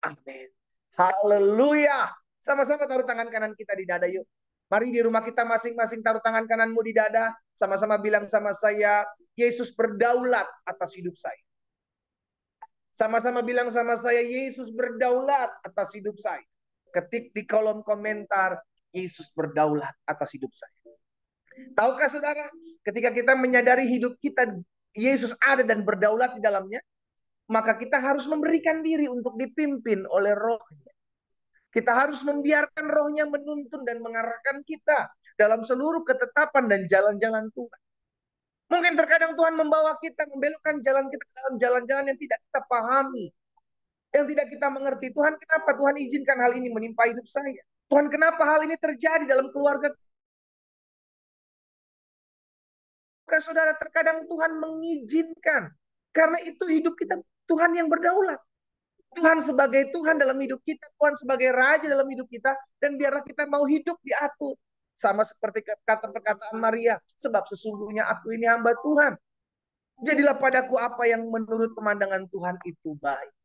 Amin. Haleluya. Sama-sama taruh tangan kanan kita di dada yuk. Mari di rumah kita masing-masing taruh tangan kananmu di dada. Sama-sama bilang sama saya, Yesus berdaulat atas hidup saya. Sama-sama bilang sama saya, Yesus berdaulat atas hidup saya. Ketik di kolom komentar, Yesus berdaulat atas hidup saya. Tahukah saudara, ketika kita menyadari hidup kita, Yesus ada dan berdaulat di dalamnya, maka kita harus memberikan diri untuk dipimpin oleh Roh-Nya. Kita harus membiarkan Roh-Nya menuntun dan mengarahkan kita dalam seluruh ketetapan dan jalan-jalan Tuhan. Mungkin terkadang Tuhan membawa kita, membelokkan jalan kita ke dalam jalan-jalan yang tidak kita pahami, yang tidak kita mengerti. Tuhan, kenapa Tuhan izinkan hal ini menimpa hidup saya? Tuhan, kenapa hal ini terjadi dalam keluarga? Saudara, terkadang Tuhan mengizinkan. Karena itu hidup kita, Tuhan yang berdaulat. Tuhan sebagai Tuhan dalam hidup kita, Tuhan sebagai Raja dalam hidup kita, dan biarlah kita mau hidup diatur. Sama seperti kata perkataan Maria, sebab sesungguhnya aku ini hamba Tuhan. Jadilah padaku apa yang menurut pemandangan Tuhan itu baik.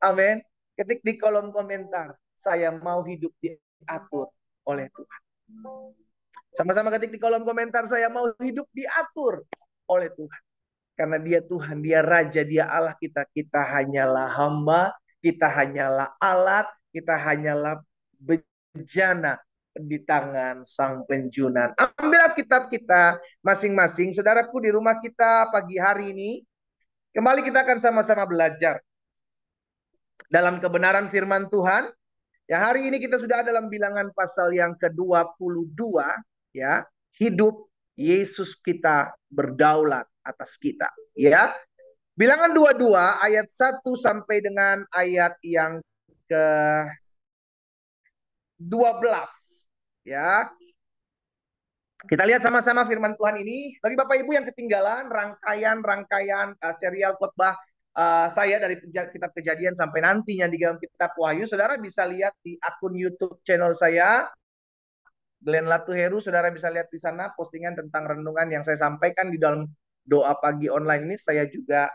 Amin. Ketik di kolom komentar, saya mau hidup diatur oleh Tuhan. Sama-sama ketik di kolom komentar, saya mau hidup diatur oleh Tuhan. Karena dia Tuhan, dia Raja, dia Allah kita. Kita hanyalah hamba, kita hanyalah alat, kita hanyalah bejana di tangan Sang Penjunan. Ambil Alkitab kita masing-masing. Saudaraku, di rumah kita pagi hari ini, kembali kita akan sama-sama belajar dalam kebenaran firman Tuhan. Ya, hari ini kita sudah ada dalam bilangan pasal yang ke-22, ya. Hidup Yesus kita berdaulat atas kita, ya. Bilangan 22 ayat 1 sampai dengan ayat yang ke-12, ya. Kita lihat sama-sama firman Tuhan ini. Bagi Bapak Ibu yang ketinggalan rangkaian serial khotbah saya dari kitab Kejadian sampai nantinya di dalam kitab Wahyu, saudara bisa lihat di akun YouTube channel saya, Glenn Latuheru. Saudara bisa lihat di sana postingan tentang renungan yang saya sampaikan di dalam doa pagi online ini. Saya juga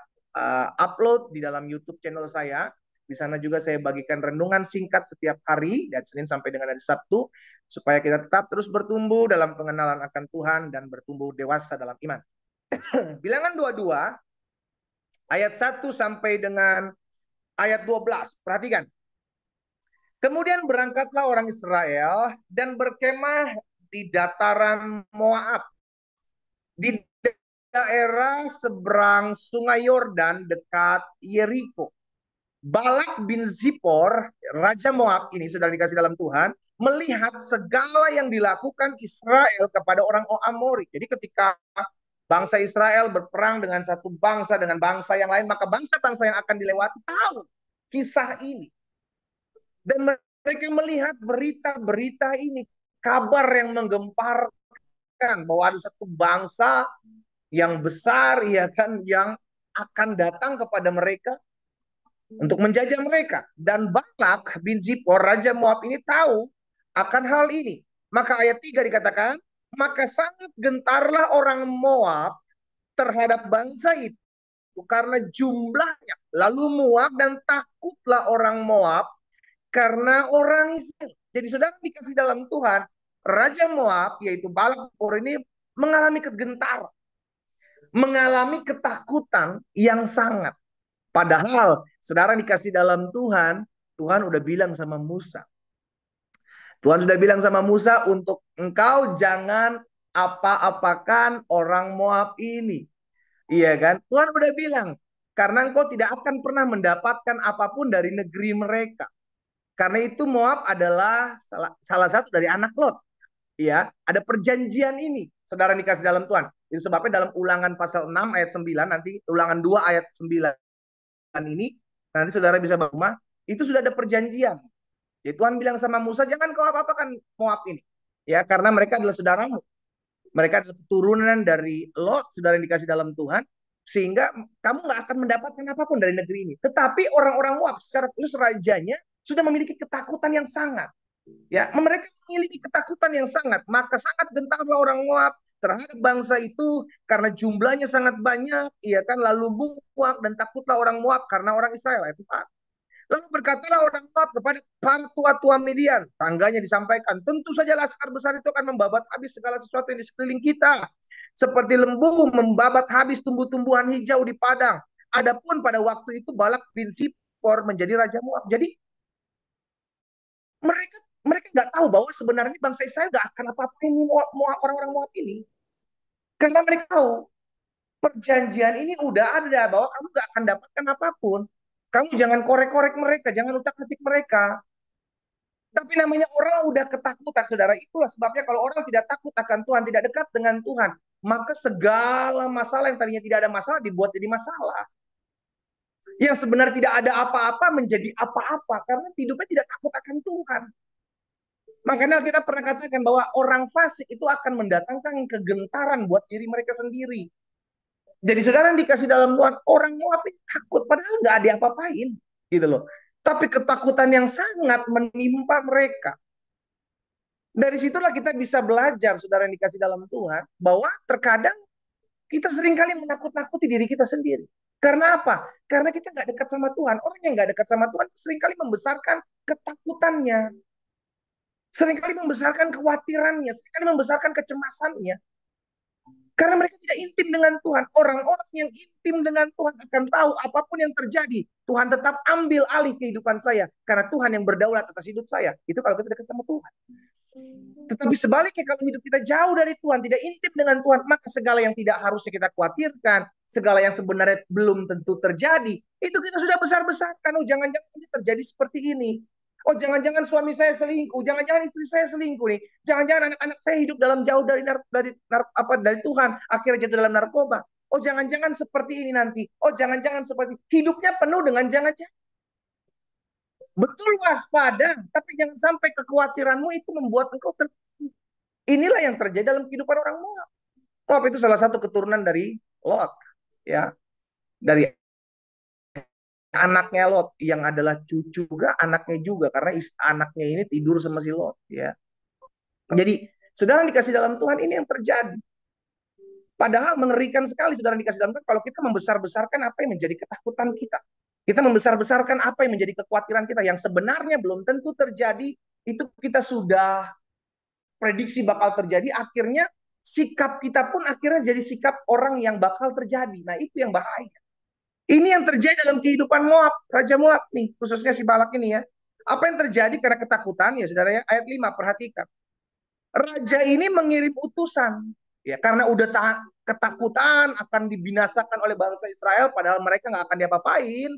upload di dalam YouTube channel saya. Di sana juga saya bagikan renungan singkat setiap hari dari Senin sampai dengan hari Sabtu, supaya kita tetap terus bertumbuh dalam pengenalan akan Tuhan dan bertumbuh dewasa dalam iman. Bilangan 22 ayat 1 sampai dengan ayat 12. Perhatikan. Kemudian berangkatlah orang Israel dan berkemah di dataran Moab, di daerah seberang sungai Yordan dekat Yeriko. Balak bin Zippor, Raja Moab ini, sudah dikasih dalam Tuhan, melihat segala yang dilakukan Israel kepada orang Amori. Jadi ketika bangsa Israel berperang dengan satu bangsa, dengan bangsa yang lain, maka bangsa-bangsa yang akan dilewati tahu kisah ini. Dan mereka melihat berita-berita ini, kabar yang menggemparkan bahwa ada satu bangsa yang besar, ya kan, yang akan datang kepada mereka untuk menjajah mereka. Dan Balak bin Zippor, Raja Moab ini tahu akan hal ini. Maka ayat 3 dikatakan, maka sangat gentarlah orang Moab terhadap bangsa itu karena jumlahnya. Lalu Moab, dan takutlah orang Moab karena orang Israel. Jadi saudara dikasih dalam Tuhan, Raja Moab yaitu Balak ini mengalami kegentaran, mengalami ketakutan yang sangat. Padahal saudara dikasih dalam Tuhan, Tuhan udah bilang sama Musa. Tuhan sudah bilang sama Musa untuk engkau jangan apa-apakan orang Moab ini. Iya kan? Tuhan udah bilang, karena engkau tidak akan pernah mendapatkan apapun dari negeri mereka. Karena itu Moab adalah salah satu dari anak Lot. Ya, ada perjanjian ini. Saudara dikasih dalam Tuhan. Itu sebabnya dalam Ulangan pasal 6 ayat 9, nanti Ulangan 2 ayat 9 ini, nanti saudara bisa baca rumah, itu sudah ada perjanjian. Ya, Tuhan bilang sama Musa, jangan kau apa-apakan Moab ini. Ya, karena mereka adalah saudaramu. Mereka adalah keturunan dari Lot, saudara yang dikasih dalam Tuhan, sehingga kamu nggak akan mendapatkan apapun dari negeri ini. Tetapi orang-orang Moab secara khusus rajanya sudah memiliki ketakutan yang sangat. Ya, mereka memiliki ketakutan yang sangat, maka sangat gentarlah orang Moab terhadap bangsa itu karena jumlahnya sangat banyak, iya kan, lalu muak dan takutlah orang Moab karena orang Israel. Itu Pak. Lalu berkatalah orang Moab kepada para tua-tua Midian. Tangganya disampaikan, tentu saja laskar besar itu akan membabat habis segala sesuatu yang di sekeliling kita. Seperti lembu membabat habis tumbuh-tumbuhan hijau di padang. Adapun pada waktu itu Balak bin Sipor menjadi raja Moab. Jadi mereka mereka nggak tahu bahwa sebenarnya bangsa Israel nggak akan apa-apain orang-orang Moab ini. Karena mereka tahu perjanjian ini udah ada bahwa kamu nggak akan dapatkan apapun. Kamu jangan korek-korek mereka, jangan utak-atik mereka. Tapi namanya orang udah ketakutan, saudara. Itulah sebabnya kalau orang tidak takut akan Tuhan, tidak dekat dengan Tuhan, maka segala masalah yang tadinya tidak ada masalah dibuat jadi masalah. Yang sebenarnya tidak ada apa-apa menjadi apa-apa karena hidupnya tidak takut akan Tuhan. Makanya kita pernah katakan bahwa orang fasik itu akan mendatangkan kegentaran buat diri mereka sendiri. Jadi saudara yang dikasih dalam Tuhan, orang Moab takut padahal nggak ada apa-apain, gitu loh. Tapi ketakutan yang sangat menimpa mereka. Dari situlah kita bisa belajar, saudara yang dikasih dalam Tuhan, bahwa terkadang kita seringkali menakut-nakuti diri kita sendiri. Karena apa? Karena kita nggak dekat sama Tuhan. Orang yang nggak dekat sama Tuhan seringkali membesarkan ketakutannya, seringkali membesarkan kekhawatirannya, seringkali membesarkan kecemasannya. Karena mereka tidak intim dengan Tuhan. Orang-orang yang intim dengan Tuhan akan tahu apapun yang terjadi, Tuhan tetap ambil alih kehidupan saya. Karena Tuhan yang berdaulat atas hidup saya. Itu kalau kita dekat sama Tuhan. Tetapi sebaliknya kalau hidup kita jauh dari Tuhan, tidak intim dengan Tuhan, maka segala yang tidak harusnya kita khawatirkan, segala yang sebenarnya belum tentu terjadi, itu kita sudah besar-besarkan. Oh, jangan-jangan ini terjadi seperti ini. Oh, jangan-jangan suami saya selingkuh, jangan-jangan istri saya selingkuh nih. Jangan-jangan anak-anak saya hidup dalam jauh dari Tuhan, akhirnya jatuh dalam narkoba. Oh, jangan-jangan seperti ini nanti. Oh, jangan-jangan seperti hidupnya penuh dengan jangan-jangan. Betul waspada, tapi jangan sampai kekhawatiranmu itu membuat engkau inilah yang terjadi dalam kehidupan orang Moab. Moab itu salah satu keturunan dari Lot, ya, dari anaknya Lot yang adalah cucu juga anaknya juga karena anaknya ini tidur sama si Lot, ya. Jadi saudara dikasih dalam Tuhan ini yang terjadi. Padahal mengerikan sekali saudara dikasih dalam Tuhan kalau kita membesar-besarkan apa yang menjadi ketakutan kita. Kita membesar-besarkan apa yang menjadi kekhawatiran kita yang sebenarnya belum tentu terjadi, itu kita sudah prediksi bakal terjadi, akhirnya sikap kita pun akhirnya jadi sikap orang yang bakal terjadi. Nah, itu yang bahaya. Ini yang terjadi dalam kehidupan Moab, Raja Moab nih, khususnya si Balak ini ya. Apa yang terjadi karena ketakutan ya saudara ya, ayat 5 perhatikan. Raja ini mengirim utusan ya karena udah ketakutan akan dibinasakan oleh bangsa Israel padahal mereka nggak akan diapa-apain.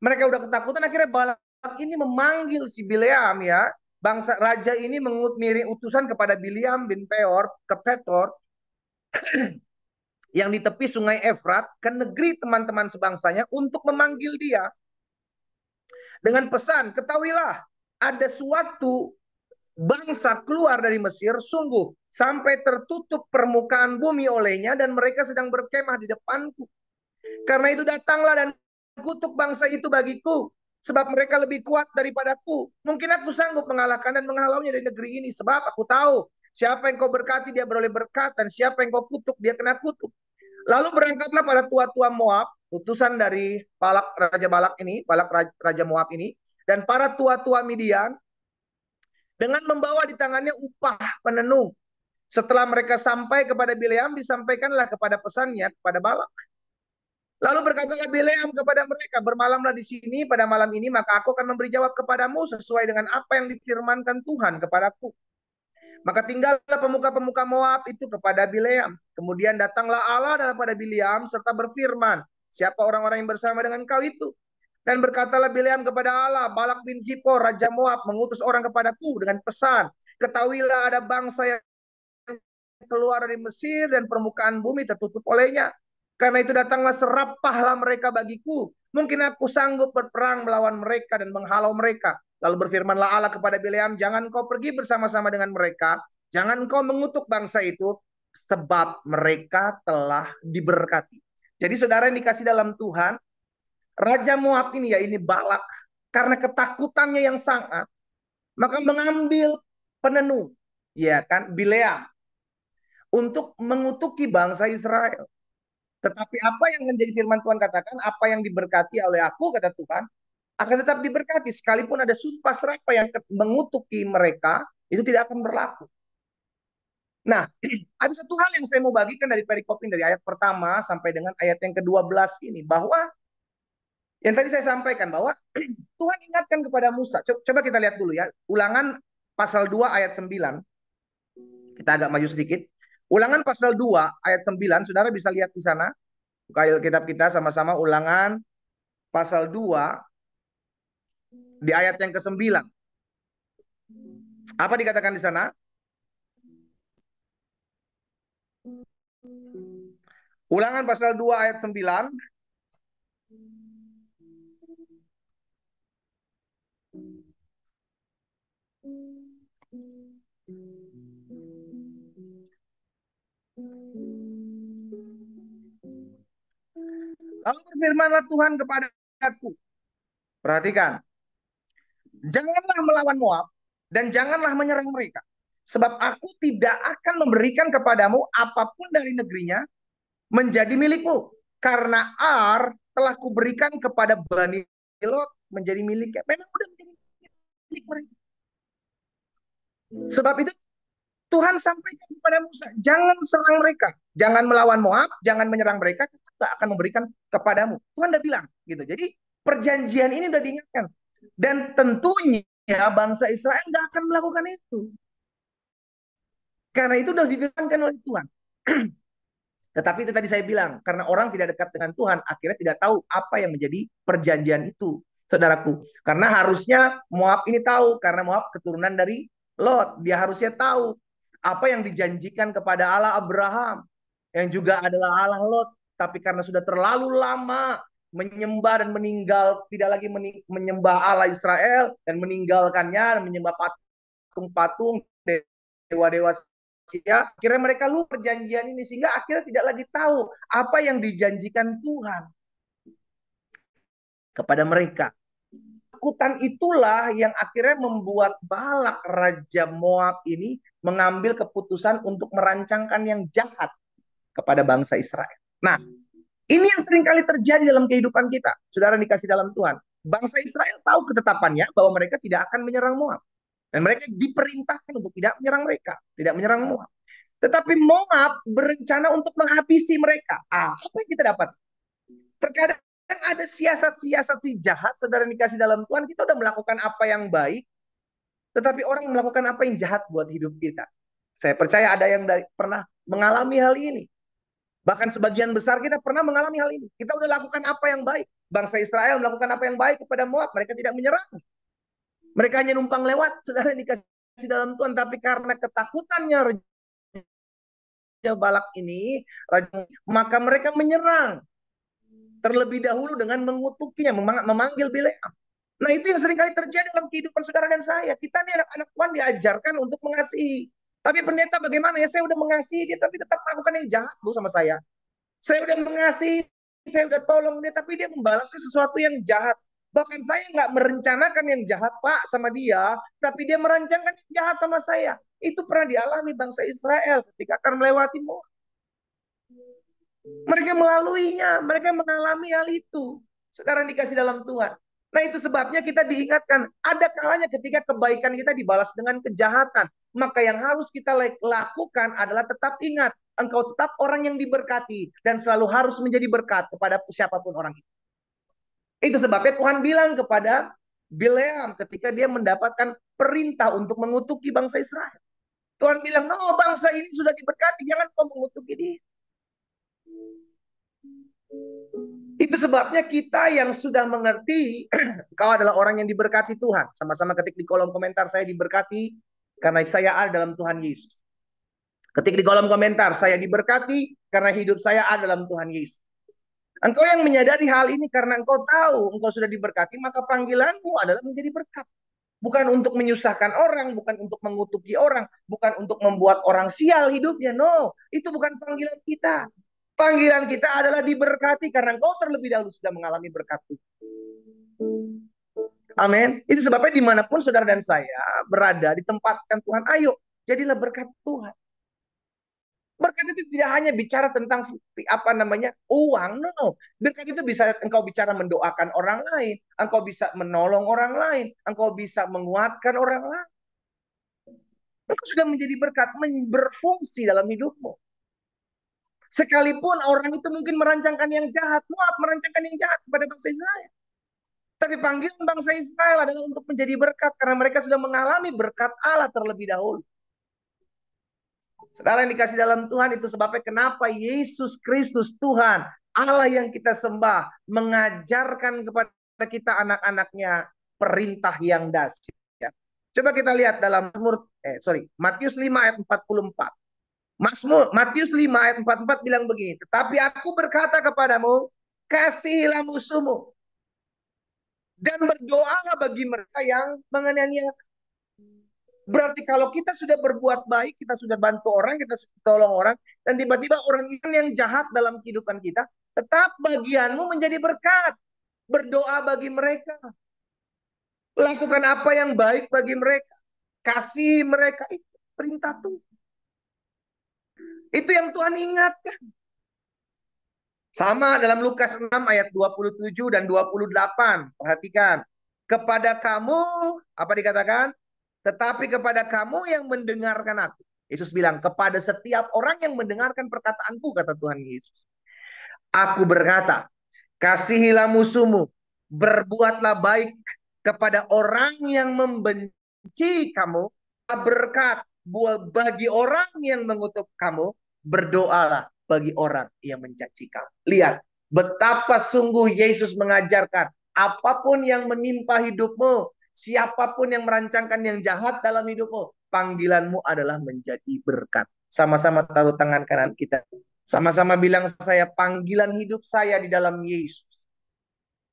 Mereka udah ketakutan akhirnya Balak ini memanggil si Bileam ya. Bangsa raja ini mengirim utusan kepada Bileam bin Peor ke Petor yang di tepi sungai Efrat ke negeri teman-teman sebangsanya untuk memanggil dia dengan pesan, ketahuilah ada suatu bangsa keluar dari Mesir sungguh sampai tertutup permukaan bumi olehnya dan mereka sedang berkemah di depanku. Karena itu datanglah dan kutuk bangsa itu bagiku sebab mereka lebih kuat daripadaku. Mungkin aku sanggup mengalahkan dan menghalaunya dari negeri ini sebab aku tahu siapa yang kau berkati dia beroleh berkat dan siapa yang kau kutuk dia kena kutuk. Lalu berangkatlah para tua-tua Moab, utusan dari Balak, Raja Balak ini, Balak Raja Moab ini, dan para tua-tua Midian, dengan membawa di tangannya upah penenung. Setelah mereka sampai kepada Bileam, disampaikanlah kepada pesannya kepada Balak. Lalu berkatalah Bileam kepada mereka, bermalamlah di sini pada malam ini, maka aku akan memberi jawab kepadamu sesuai dengan apa yang difirmankan Tuhan kepadaku. Maka tinggallah pemuka-pemuka Moab itu kepada Bileam. Kemudian datanglah Allah kepada Bileam serta berfirman, siapa orang-orang yang bersama dengan kau itu? Dan berkatalah Bileam kepada Allah, Balak bin Zipor, Raja Moab, mengutus orang kepadaku dengan pesan, ketahuilah ada bangsa yang keluar dari Mesir dan permukaan bumi tertutup olehnya. Karena itu datanglah serapahlah mereka bagiku. Mungkin aku sanggup berperang melawan mereka dan menghalau mereka. Lalu berfirmanlah Allah kepada Bileam, jangan kau pergi bersama-sama dengan mereka, jangan kau mengutuk bangsa itu, sebab mereka telah diberkati. Jadi saudara yang dikasih dalam Tuhan, Raja Moab ini ya ini Balak, karena ketakutannya yang sangat, maka mengambil penenung, ya kan, Bileam, untuk mengutuki bangsa Israel. Tetapi apa yang menjadi firman Tuhan katakan, apa yang diberkati oleh aku, kata Tuhan, akan tetap diberkati. Sekalipun ada sumpah serapah yang mengutuki mereka, itu tidak akan berlaku. Nah, ada satu hal yang saya mau bagikan dari perikop ini, dari ayat pertama sampai dengan ayat yang ke-12 ini, bahwa yang tadi saya sampaikan bahwa Tuhan ingatkan kepada Musa. Coba kita lihat dulu ya. Ulangan pasal 2 ayat 9. Kita agak maju sedikit. Ulangan pasal 2 ayat 9. Saudara bisa lihat di sana. Buka kitab kita sama-sama. Ulangan pasal 2 di ayat yang ke-9. Apa dikatakan di sana? Ulangan pasal 2 ayat 9. Lalu berfirmanlah Tuhan kepadaku. Perhatikan. Janganlah melawan Moab dan janganlah menyerang mereka. Sebab aku tidak akan memberikan kepadamu apapun dari negerinya menjadi milikmu. Karena Ar telah kuberikan kepada Bani Lot menjadi miliknya. Memang udah menjadi milik mereka. Sebab itu Tuhan sampaikan kepada Musa, jangan serang mereka, jangan melawan Moab, jangan menyerang mereka, kita tidak akan memberikan kepadamu. Tuhan udah bilang gitu. Jadi perjanjian ini udah diingatkan. Dan tentunya bangsa Israel nggak akan melakukan itu. Karena itu sudah difirmankan oleh Tuhan. Tetapi itu tadi saya bilang, karena orang tidak dekat dengan Tuhan, akhirnya tidak tahu apa yang menjadi perjanjian itu, saudaraku. Karena harusnya Moab ini tahu, karena Moab keturunan dari Lot. Dia harusnya tahu apa yang dijanjikan kepada Allah Abraham, yang juga adalah Allah Lot. Tapi karena sudah terlalu lama menyembah dan meninggal, tidak lagi menyembah Allah Israel, dan meninggalkannya, dan menyembah patung-patung, dewa-dewa, ya, akhirnya mereka lupa perjanjian ini sehingga akhirnya tidak lagi tahu apa yang dijanjikan Tuhan kepada mereka. Ketakutan itulah yang akhirnya membuat Balak Raja Moab ini mengambil keputusan untuk merancangkan yang jahat kepada bangsa Israel. Nah, ini yang sering kali terjadi dalam kehidupan kita, saudara dikasih dalam Tuhan. Bangsa Israel tahu ketetapannya bahwa mereka tidak akan menyerang Moab. Dan mereka diperintahkan untuk tidak menyerang mereka, tidak menyerang Moab. Tetapi Moab berencana untuk menghabisi mereka. Apa yang kita dapat? Terkadang ada siasat-siasat si jahat, saudara dikasih dalam Tuhan, kita udah melakukan apa yang baik, tetapi orang melakukan apa yang jahat buat hidup kita. Saya percaya ada yang pernah mengalami hal ini. Bahkan sebagian besar kita pernah mengalami hal ini. Kita udah lakukan apa yang baik. Bangsa Israel melakukan apa yang baik kepada Moab. Mereka tidak menyerang. Mereka hanya numpang lewat, saudara dikasih dalam Tuhan. Tapi karena ketakutannya Raja Balak ini, maka mereka menyerang terlebih dahulu dengan mengutukinya, memanggil Bileam. Nah, itu yang sering kali terjadi dalam kehidupan saudara dan saya. Kita nih anak-anak Tuhan diajarkan untuk mengasihi. Tapi pendeta bagaimana ya? Saya udah mengasihi dia, tapi tetap melakukan yang jahat bu sama saya. Saya udah mengasihi, saya udah tolong dia, tapi dia membalasnya sesuatu yang jahat. Bahkan saya nggak merencanakan yang jahat Pak sama dia, tapi dia merancangkan yang jahat sama saya. Itu pernah dialami bangsa Israel ketika akan melewati Moab. Mereka melaluinya, mereka mengalami hal itu. Sekarang dikasih dalam Tuhan. Nah itu sebabnya kita diingatkan, ada kalanya ketika kebaikan kita dibalas dengan kejahatan. Maka yang harus kita lakukan adalah tetap ingat, engkau tetap orang yang diberkati, dan selalu harus menjadi berkat kepada siapapun orang itu. Itu sebabnya Tuhan bilang kepada Bileam ketika dia mendapatkan perintah untuk mengutuki bangsa Israel. Tuhan bilang, no, bangsa ini sudah diberkati, jangan kau mengutuki dia. Itu sebabnya kita yang sudah mengerti kau adalah orang yang diberkati Tuhan. Sama-sama ketik di kolom komentar, saya diberkati karena saya ada dalam Tuhan Yesus. Ketik di kolom komentar, saya diberkati karena hidup saya ada dalam Tuhan Yesus. Engkau yang menyadari hal ini karena engkau tahu engkau sudah diberkati, maka panggilanmu adalah menjadi berkat. Bukan untuk menyusahkan orang, bukan untuk mengutuki orang, bukan untuk membuat orang sial hidupnya. No, itu bukan panggilan kita. Panggilan kita adalah diberkati karena engkau terlebih dahulu sudah mengalami berkat itu. Amin. Itu sebabnya dimanapun saudara dan saya berada, ditempatkan Tuhan, ayo jadilah berkat Tuhan. Berkat itu tidak hanya bicara tentang uang, no. Berkat itu bisa engkau bicara mendoakan orang lain, engkau bisa menolong orang lain, engkau bisa menguatkan orang lain. Engkau sudah menjadi berkat, berfungsi dalam hidupmu. Sekalipun orang itu mungkin merancangkan yang jahat, Moab merancangkan yang jahat kepada bangsa Israel. Tapi panggilan bangsa Israel adalah untuk menjadi berkat karena mereka sudah mengalami berkat Allah terlebih dahulu. Saudara yang dikasih dalam Tuhan, itu sebabnya kenapa Yesus Kristus Tuhan, Allah yang kita sembah, mengajarkan kepada kita anak-anaknya perintah yang dahsyat. Coba kita lihat dalam Matius 5 ayat 44. Matius 5 ayat 44 bilang begini, tetapi aku berkata kepadamu, kasihilah musuhmu dan berdoalah bagi mereka yang menganiaya. Berarti kalau kita sudah berbuat baik, kita sudah bantu orang, kita tolong orang, dan tiba-tiba orang itu yang jahat dalam kehidupan kita, tetap bagianmu menjadi berkat. Berdoa bagi mereka. Lakukan apa yang baik bagi mereka. Kasih mereka. Itu perintah Tuhan. Itu yang Tuhan ingatkan. Sama dalam Lukas 6 ayat 27 dan 28. Perhatikan. Kepada kamu, apa dikatakan? Tetapi kepada kamu yang mendengarkan aku. Yesus bilang, kepada setiap orang yang mendengarkan perkataanku, kata Tuhan Yesus. Aku berkata, kasihilah musuhmu, berbuatlah baik kepada orang yang membenci kamu, berkat bagi orang yang mengutuk kamu, berdoalah bagi orang yang mencaci kamu. Lihat, betapa sungguh Yesus mengajarkan, apapun yang menimpa hidupmu, siapapun yang merancangkan yang jahat dalam hidupmu, panggilanmu adalah menjadi berkat. Sama-sama taruh tangan kanan kita. Sama-sama bilang saya, panggilan hidup saya di dalam Yesus.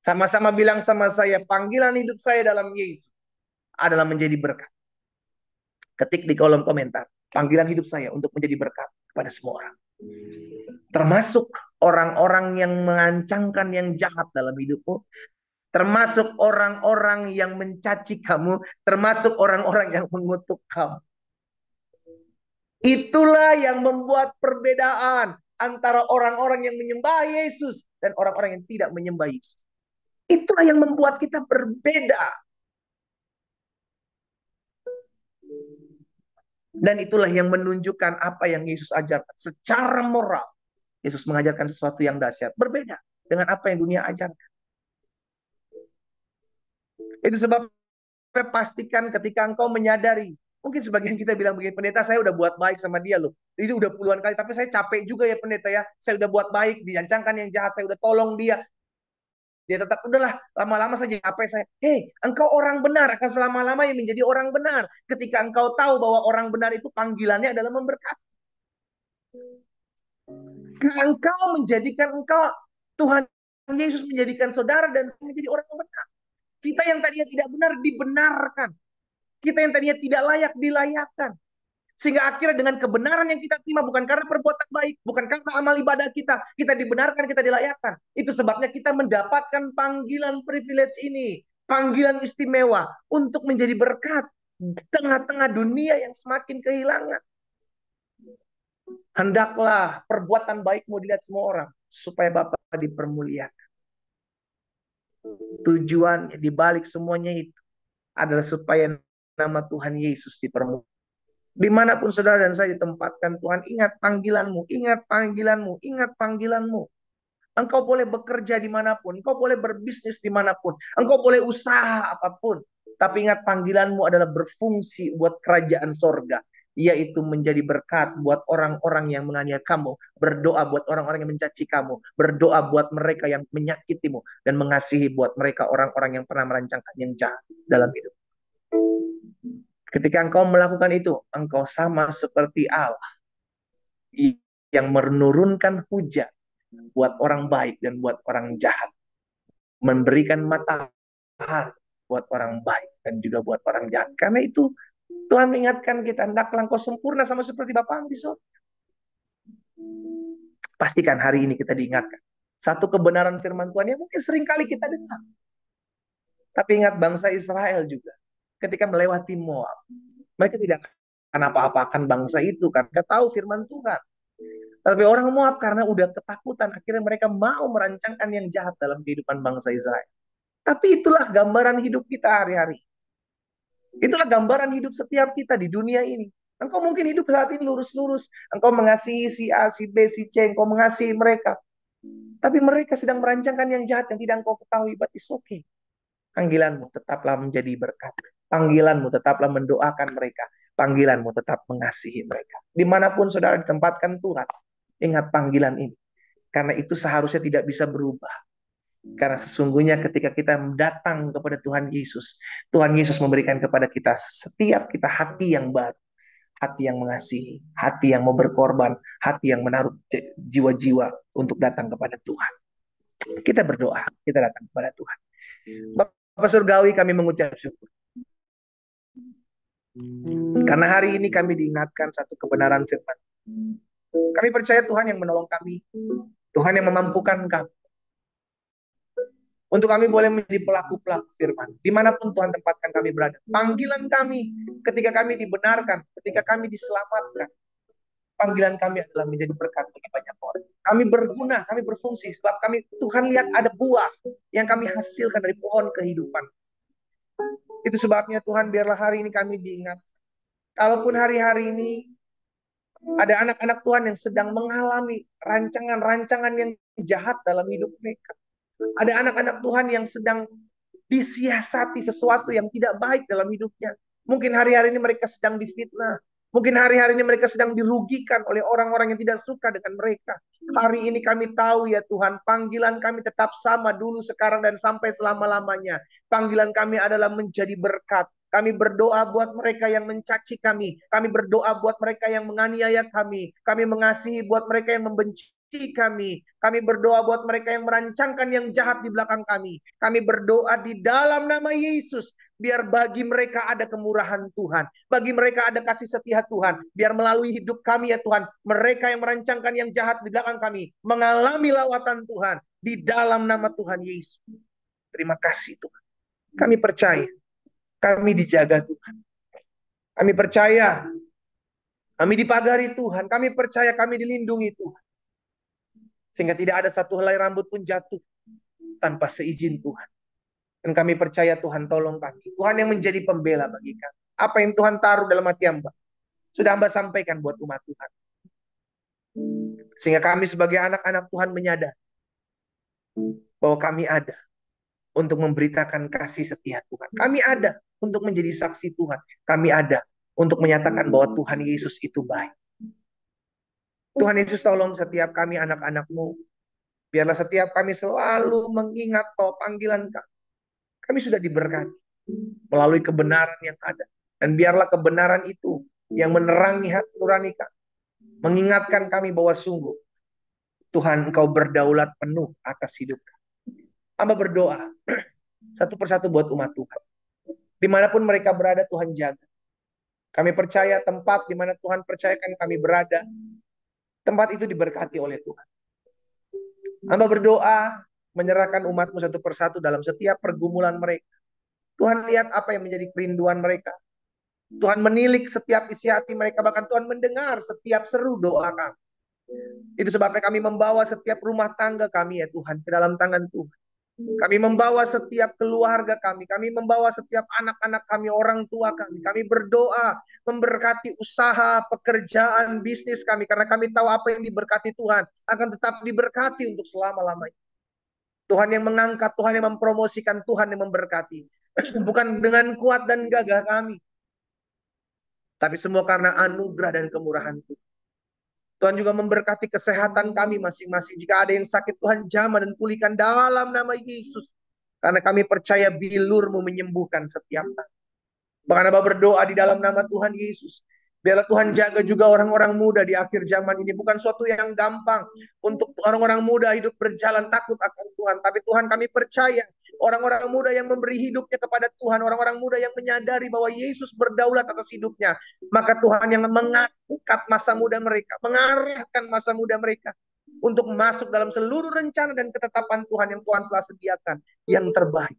Sama-sama bilang sama saya, panggilan hidup saya dalam Yesus adalah menjadi berkat. Ketik di kolom komentar, panggilan hidup saya untuk menjadi berkat kepada semua orang. Termasuk orang-orang yang mengancangkan yang jahat dalam hidupmu, termasuk orang-orang yang mencaci kamu, termasuk orang-orang yang mengutuk kamu. Itulah yang membuat perbedaan antara orang-orang yang menyembah Yesus dan orang-orang yang tidak menyembah Yesus. Itulah yang membuat kita berbeda. Dan itulah yang menunjukkan apa yang Yesus ajarkan. Secara moral, Yesus mengajarkan sesuatu yang dahsyat. Berbeda dengan apa yang dunia ajarkan. Itu sebabnya pastikan ketika engkau menyadari, mungkin sebagian kita bilang begini, pendeta saya udah buat baik sama dia loh. Itu udah puluhan kali, tapi saya capek juga ya pendeta ya. Saya udah buat baik, diancangkan yang jahat, saya udah tolong dia. Dia tetap, udahlah, lama-lama saja capek saya. Hei, engkau orang benar, akan selama-lamanya menjadi orang benar. Ketika engkau tahu bahwa orang benar itu panggilannya adalah memberkati. Engkau menjadikan Tuhan Yesus menjadikan saudara dan menjadi orang benar. Kita yang tadinya tidak benar dibenarkan. Kita yang tadinya tidak layak dilayakkan. Sehingga akhirnya dengan kebenaran yang kita terima bukan karena perbuatan baik, bukan karena amal ibadah kita dibenarkan, kita dilayakkan. Itu sebabnya kita mendapatkan panggilan privilege ini, panggilan istimewa untuk menjadi berkat di tengah-tengah dunia yang semakin kehilangan. Hendaklah perbuatan baikmu dilihat semua orang, supaya Bapa dipermuliakan. Tujuan dibalik semuanya itu adalah supaya nama Tuhan Yesus dipermuliakan. Dimanapun saudara dan saya ditempatkan, Tuhan ingat panggilanmu, ingat panggilanmu, ingat panggilanmu. Engkau boleh bekerja dimanapun, engkau boleh berbisnis dimanapun, engkau boleh usaha apapun. Tapi ingat panggilanmu adalah berfungsi buat kerajaan sorga, yaitu menjadi berkat buat orang-orang yang menganiaya kamu, berdoa buat orang-orang yang mencaci kamu, berdoa buat mereka yang menyakitimu, dan mengasihi buat mereka orang-orang yang pernah merancangkan yang jahat dalam hidup. Ketika engkau melakukan itu, engkau sama seperti Allah yang menurunkan hujan buat orang baik dan buat orang jahat. Memberikan matahari buat orang baik dan juga buat orang jahat. Karena itu Tuhan mengingatkan kita, hendaklah engkau sempurna sama seperti Bapamu di surga. Pastikan hari ini kita diingatkan. Satu kebenaran firman Tuhan yang mungkin sering kali kita dengar. Tapi ingat bangsa Israel juga. Ketika melewati Moab, mereka tidak akan apa-apakan bangsa itu kan. Mereka tahu firman Tuhan. Tapi orang Moab karena udah ketakutan, akhirnya mereka mau merancangkan yang jahat dalam kehidupan bangsa Israel. Tapi itulah gambaran hidup kita hari-hari. Itulah gambaran hidup setiap kita di dunia ini. Engkau mungkin hidup saat ini lurus-lurus. Engkau mengasihi si A, si B, si C. Engkau mengasihi mereka. Tapi mereka sedang merancangkan yang jahat yang tidak engkau ketahui. But it's okay. Panggilanmu tetaplah menjadi berkat. Panggilanmu tetaplah mendoakan mereka. Panggilanmu tetap mengasihi mereka. Dimanapun saudara ditempatkan Tuhan, ingat panggilan ini. Karena itu seharusnya tidak bisa berubah. Karena sesungguhnya ketika kita datang kepada Tuhan Yesus, Tuhan Yesus memberikan kepada kita setiap kita hati yang baru, hati yang mengasihi, hati yang mau berkorban, hati yang menaruh jiwa-jiwa untuk datang kepada Tuhan. Kita berdoa, kita datang kepada Tuhan. Bapak Surgawi, kami mengucap syukur. Karena hari ini kami diingatkan satu kebenaran firman. Kami percaya Tuhan yang menolong kami, Tuhan yang memampukan kami. Untuk kami boleh menjadi pelaku-pelaku firman. Dimanapun Tuhan tempatkan kami berada. Panggilan kami ketika kami dibenarkan, ketika kami diselamatkan. Panggilan kami adalah menjadi berkat bagi banyak orang. Kami berguna, kami berfungsi. Sebab kami, Tuhan lihat ada buah yang kami hasilkan dari pohon kehidupan. Itu sebabnya Tuhan biarlah hari ini kami diingat. Kalaupun hari-hari ini ada anak-anak Tuhan yang sedang mengalami rancangan-rancangan yang jahat dalam hidup mereka. Ada anak-anak Tuhan yang sedang disiasati sesuatu yang tidak baik dalam hidupnya. Mungkin hari-hari ini mereka sedang difitnah. Mungkin hari-hari ini mereka sedang dirugikan oleh orang-orang yang tidak suka dengan mereka. Hari ini kami tahu ya Tuhan, panggilan kami tetap sama dulu, sekarang, dan sampai selama-lamanya. Panggilan kami adalah menjadi berkat. Kami berdoa buat mereka yang mencaci kami. Kami berdoa buat mereka yang menganiaya kami. Kami mengasihi buat mereka yang membenci kami. Kami berdoa buat mereka yang merancangkan yang jahat di belakang kami. Kami berdoa di dalam nama Yesus. Biar bagi mereka ada kemurahan Tuhan. Bagi mereka ada kasih setia Tuhan. Biar melalui hidup kami ya Tuhan. Mereka yang merancangkan yang jahat di belakang kami mengalami lawatan Tuhan. Di dalam nama Tuhan Yesus. Terima kasih Tuhan. Kami percaya. Kami dijaga Tuhan. Kami percaya. Kami dipagari Tuhan. Kami percaya kami dilindungi Tuhan. Sehingga tidak ada satu helai rambut pun jatuh tanpa seizin Tuhan. Dan kami percaya Tuhan tolong kami. Tuhan yang menjadi pembela bagi kami. Apa yang Tuhan taruh dalam hati hamba, sudah hamba sampaikan buat umat Tuhan. Sehingga kami sebagai anak-anak Tuhan menyadari bahwa kami ada untuk memberitakan kasih setia Tuhan. Kami ada untuk menjadi saksi Tuhan. Kami ada untuk menyatakan bahwa Tuhan Yesus itu baik. Tuhan Yesus tolong setiap kami anak-anak-Mu. Biarlah setiap kami selalu mengingat bahwa panggilan kami. Kami sudah diberkati melalui kebenaran yang ada. Dan biarlah kebenaran itu yang menerangi hati nurani kami. Mengingatkan kami bahwa sungguh Tuhan Engkau berdaulat penuh atas hidup kami. Hamba berdoa satu persatu buat umat Tuhan. Dimanapun mereka berada Tuhan jaga. Kami percaya tempat di mana Tuhan percayakan kami berada, tempat itu diberkati oleh Tuhan. Hamba berdoa, menyerahkan umat-Mu satu persatu dalam setiap pergumulan mereka. Tuhan lihat apa yang menjadi kerinduan mereka. Tuhan menilik setiap isi hati mereka. Bahkan Tuhan mendengar setiap seru doa kami. Itu sebabnya kami membawa setiap rumah tangga kami ya Tuhan ke dalam tangan Tuhan. Kami membawa setiap keluarga kami. Kami membawa setiap anak-anak kami, orang tua kami. Kami berdoa memberkati usaha, pekerjaan, bisnis kami. Karena kami tahu apa yang diberkati Tuhan akan tetap diberkati untuk selama-lamanya. Tuhan yang mengangkat, Tuhan yang mempromosikan, Tuhan yang memberkati. Bukan dengan kuat dan gagah kami. Tapi semua karena anugerah dan kemurahan Tuhan. Tuhan juga memberkati kesehatan kami masing-masing. Jika ada yang sakit, Tuhan jamah dan pulihkan dalam nama Yesus. Karena kami percaya bilur-Mu menyembuhkan setiap kami. Bahkan Abah berdoa di dalam nama Tuhan Yesus. Biarlah Tuhan jaga juga orang-orang muda di akhir zaman ini. Bukan suatu yang gampang untuk orang-orang muda hidup berjalan takut akan Tuhan. Tapi Tuhan kami percaya orang-orang muda yang memberi hidupnya kepada Tuhan. Orang-orang muda yang menyadari bahwa Yesus berdaulat atas hidupnya. Maka Tuhan yang mengangkat masa muda mereka. Mengarahkan masa muda mereka. Untuk masuk dalam seluruh rencana dan ketetapan Tuhan yang Tuhan telah sediakan. Yang terbaik.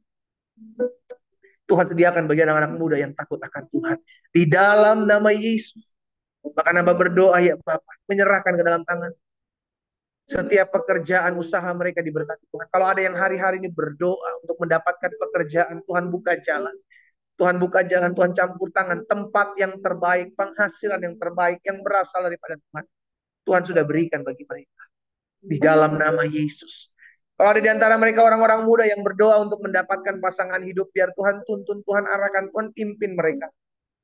Tuhan sediakan bagi anak-anak muda yang takut akan Tuhan. Di dalam nama Yesus. Bahkan hamba berdoa ya Bapak. Menyerahkan ke dalam tangan. Setiap pekerjaan usaha mereka diberkati Tuhan. Kalau ada yang hari-hari ini berdoa untuk mendapatkan pekerjaan, Tuhan buka jalan. Tuhan buka jalan, Tuhan campur tangan. Tempat yang terbaik, penghasilan yang terbaik, yang berasal daripada Tuhan. Tuhan sudah berikan bagi mereka. Di dalam nama Yesus. Kalau ada di antara mereka orang-orang muda yang berdoa untuk mendapatkan pasangan hidup, biar Tuhan tuntun, Tuhan arahkan, Tuhan pimpin mereka.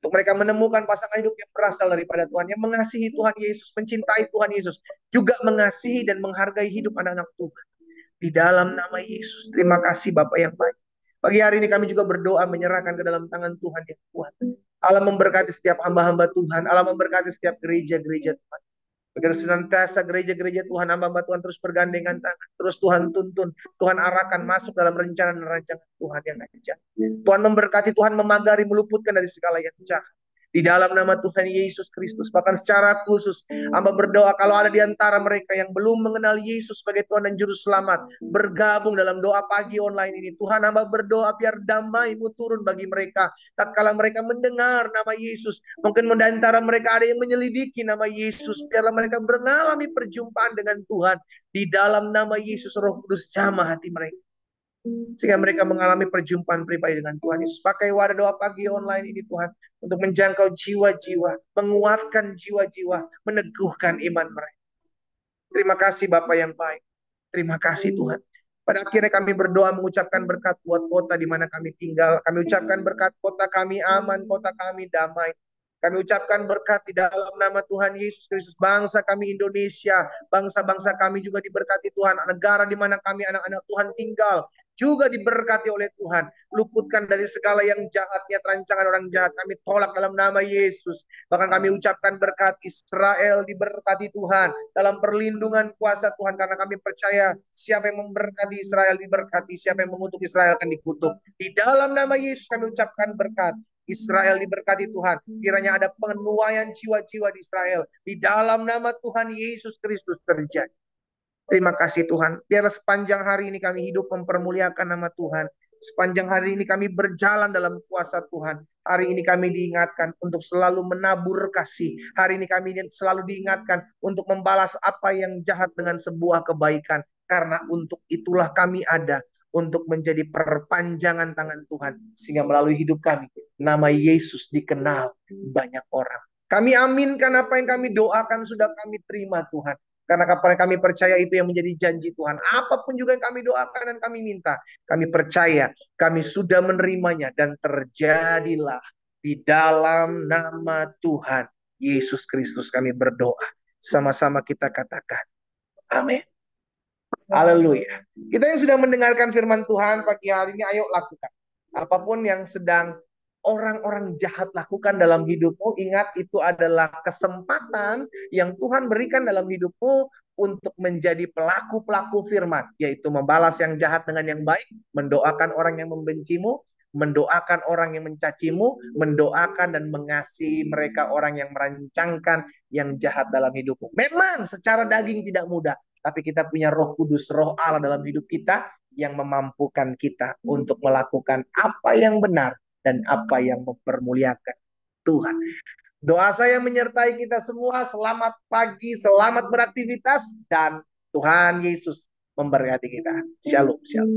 Untuk mereka menemukan pasangan hidup yang berasal daripada Tuhan, yang mengasihi Tuhan Yesus, mencintai Tuhan Yesus, juga mengasihi dan menghargai hidup anak-anak Tuhan. Di dalam nama Yesus, terima kasih Bapak yang baik. Pagi hari ini kami juga berdoa menyerahkan ke dalam tangan Tuhan yang kuat. Allah memberkati setiap hamba-hamba Tuhan, Allah memberkati setiap gereja-gereja Tuhan. Agar senantiasa gereja-gereja Tuhan, hamba-hamba Tuhan terus bergandengan tangan, terus Tuhan tuntun, Tuhan arahkan masuk dalam rencana dan rancangan Tuhan yang ajaib. Tuhan memberkati, Tuhan memagari, meluputkan dari segala yang jahat. Di dalam nama Tuhan Yesus Kristus, bahkan secara khusus, hamba berdoa kalau ada di antara mereka yang belum mengenal Yesus sebagai Tuhan dan Juru Selamat, bergabung dalam doa pagi online ini. Tuhan, hamba berdoa biar damai-Mu turun bagi mereka. Tatkala mereka mendengar nama Yesus, mungkin di antara mereka ada yang menyelidiki nama Yesus, biarlah mereka mengalami perjumpaan dengan Tuhan. Di dalam nama Yesus, Roh Kudus jamah hati mereka, sehingga mereka mengalami perjumpaan pribadi dengan Tuhan Yesus. Pakai wadah doa pagi online ini Tuhan, untuk menjangkau jiwa-jiwa, menguatkan jiwa-jiwa, meneguhkan iman mereka. Terima kasih Bapak yang baik. Terima kasih Tuhan. Pada akhirnya kami berdoa mengucapkan berkat buat kota di mana kami tinggal. Kami ucapkan berkat kota kami aman, kota kami damai. Kami ucapkan berkat di dalam nama Tuhan Yesus Kristus. Bangsa kami Indonesia, bangsa-bangsa kami juga diberkati Tuhan. Negara di mana kami anak-anak Tuhan tinggal juga diberkati oleh Tuhan. Luputkan dari segala yang jahatnya, rancangan orang jahat. Kami tolak dalam nama Yesus. Bahkan kami ucapkan berkat Israel diberkati Tuhan. Dalam perlindungan kuasa Tuhan. Karena kami percaya siapa yang memberkati Israel diberkati. Siapa yang mengutuk Israel akan dikutuk. Di dalam nama Yesus kami ucapkan berkat. Israel diberkati Tuhan. Kiranya ada penuaian jiwa-jiwa di Israel. Di dalam nama Tuhan Yesus Kristus terjadi. Terima kasih Tuhan. Biarlah sepanjang hari ini kami hidup mempermuliakan nama Tuhan. Sepanjang hari ini kami berjalan dalam kuasa Tuhan. Hari ini kami diingatkan untuk selalu menabur kasih. Hari ini kami selalu diingatkan untuk membalas apa yang jahat dengan sebuah kebaikan. Karena untuk itulah kami ada. Untuk menjadi perpanjangan tangan Tuhan. Sehingga melalui hidup kami, nama Yesus dikenal banyak orang. Kami aminkan apa yang kami doakan sudah kami terima Tuhan. Karena kami percaya itu yang menjadi janji Tuhan. Apapun juga yang kami doakan dan kami minta, kami percaya kami sudah menerimanya dan terjadilah di dalam nama Tuhan Yesus Kristus kami berdoa. Sama-sama kita katakan amin. Haleluya. Kita yang sudah mendengarkan firman Tuhan pagi hari ini, ayo lakukan. Apapun yang sedang orang-orang jahat lakukan dalam hidupmu, ingat itu adalah kesempatan yang Tuhan berikan dalam hidupmu untuk menjadi pelaku-pelaku firman, yaitu membalas yang jahat dengan yang baik, mendoakan orang yang membencimu, mendoakan orang yang mencacimu, mendoakan dan mengasihi mereka orang yang merancangkan yang jahat dalam hidupmu. Memang secara daging tidak mudah, tapi kita punya Roh Kudus, Roh Allah dalam hidup kita yang memampukan kita untuk melakukan apa yang benar dan apa yang mempermuliakan Tuhan. Doa saya menyertai kita semua. Selamat pagi, selamat beraktivitas, dan Tuhan Yesus memberkati kita. Shalom, shalom.